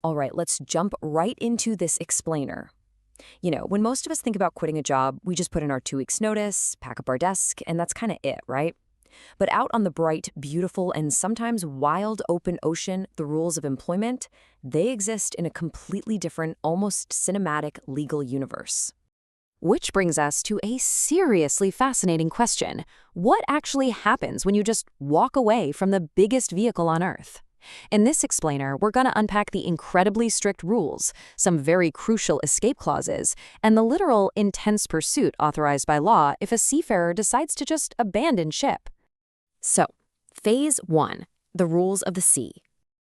All right, let's jump right into this explainer. When most of us think about quitting a job, we just put in our 2 weeks' notice, pack up our desk, and that's kind of it, right? But out on the bright, beautiful, and sometimes wild open ocean, the rules of employment, they exist in a completely different, almost cinematic legal universe. Which brings us to a seriously fascinating question. What actually happens when you just walk away from the biggest vehicle on Earth? In this explainer, we're going to unpack the incredibly strict rules, some very crucial escape clauses, and the literal intense pursuit authorized by law if a seafarer decides to just abandon ship. So, Phase 1, the rules of the sea.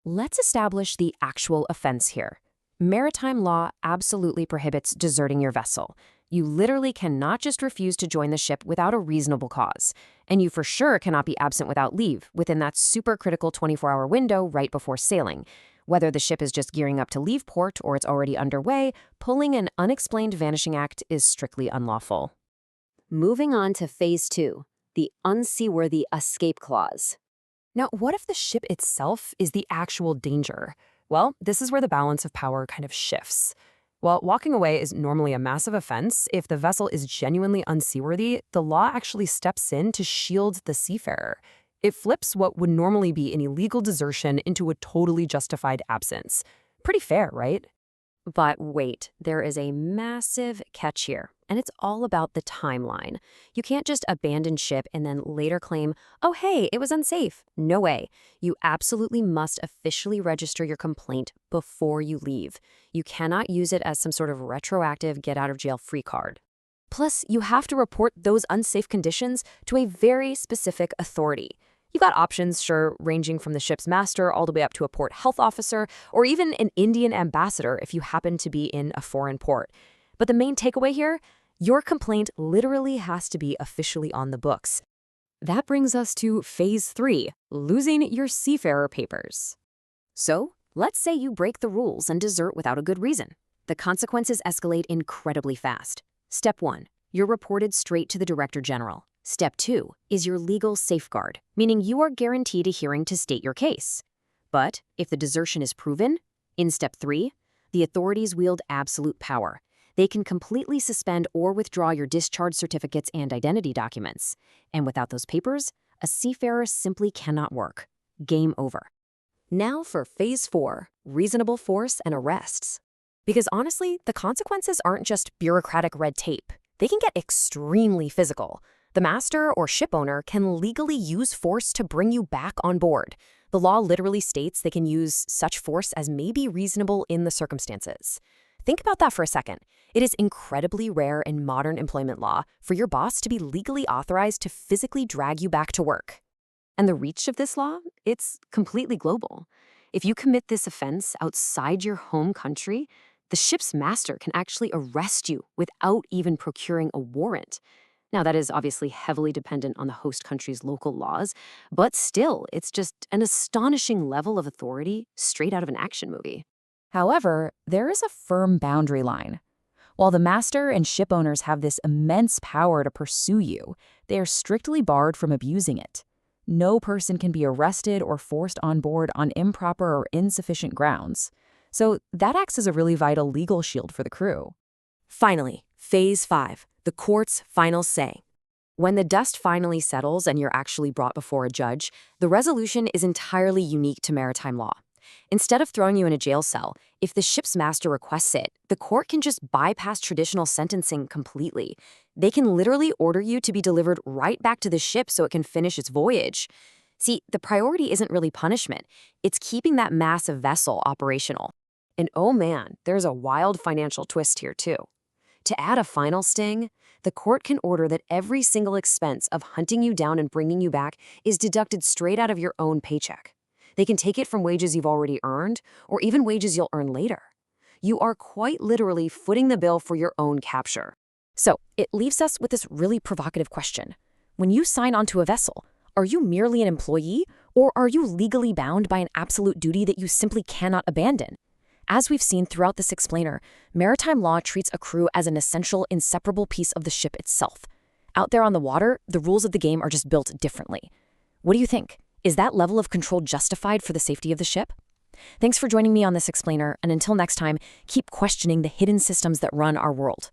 Let's establish the actual offense here. Maritime law absolutely prohibits deserting your vessel. You literally cannot just refuse to join the ship without a reasonable cause. And you for sure cannot be absent without leave within that super critical 24-hour window right before sailing. Whether the ship is just gearing up to leave port or it's already underway, pulling an unexplained vanishing act is strictly unlawful. Moving on to Phase 2, the unseaworthy escape clause. Now, what if the ship itself is the actual danger? Well, this is where the balance of power kind of shifts. While walking away is normally a massive offense, if the vessel is genuinely unseaworthy, the law actually steps in to shield the seafarer. It flips what would normally be an illegal desertion into a totally justified absence. Pretty fair, right? But wait, there is a massive catch here, and it's all about the timeline. You can't just abandon ship and then later claim, oh hey, it was unsafe. No way. You absolutely must officially register your complaint before you leave. You cannot use it as some sort of retroactive get-out-of-jail-free card. Plus, you have to report those unsafe conditions to a very specific authority. You got options, sure, ranging from the ship's master all the way up to a port health officer, or even an Indian ambassador if you happen to be in a foreign port. But the main takeaway here, your complaint literally has to be officially on the books. That brings us to Phase 3, losing your seafarer papers. So, let's say you break the rules and desert without a good reason. The consequences escalate incredibly fast. Step 1, you're reported straight to the Director General. Step 2 is your legal safeguard, meaning you are guaranteed a hearing to state your case. But if the desertion is proven, in Step 3, the authorities wield absolute power. They can completely suspend or withdraw your discharge certificates and identity documents. And without those papers, a seafarer simply cannot work. Game over. Now for Phase 4, reasonable force and arrests. Because honestly, the consequences aren't just bureaucratic red tape. They can get extremely physical. The master or ship owner can legally use force to bring you back on board. The law literally states they can use such force as may be reasonable in the circumstances. Think about that for a second. It is incredibly rare in modern employment law for your boss to be legally authorized to physically drag you back to work. And the reach of this law? It's completely global. If you commit this offense outside your home country, the ship's master can actually arrest you without even procuring a warrant. Now, that is obviously heavily dependent on the host country's local laws, but still, it's just an astonishing level of authority straight out of an action movie. However, there is a firm boundary line. While the master and ship owners have this immense power to pursue you, they are strictly barred from abusing it. No person can be arrested or forced on board on improper or insufficient grounds. So that acts as a really vital legal shield for the crew. Finally, Phase 5, the court's final say. When the dust finally settles and you're actually brought before a judge, the resolution is entirely unique to maritime law. Instead of throwing you in a jail cell, if the ship's master requests it, the court can just bypass traditional sentencing completely. They can literally order you to be delivered right back to the ship so it can finish its voyage. See, the priority isn't really punishment. It's keeping that massive vessel operational. And oh man, there's a wild financial twist here too. To add a final sting, the court can order that every single expense of hunting you down and bringing you back is deducted straight out of your own paycheck. They can take it from wages you've already earned, or even wages you'll earn later. You are quite literally footing the bill for your own capture. So, it leaves us with this really provocative question. When you sign onto a vessel, are you merely an employee, or are you legally bound by an absolute duty that you simply cannot abandon? As we've seen throughout this explainer, maritime law treats a crew as an essential, inseparable piece of the ship itself. Out there on the water, the rules of the game are just built differently. What do you think? Is that level of control justified for the safety of the ship? Thanks for joining me on this explainer, and until next time, keep questioning the hidden systems that run our world.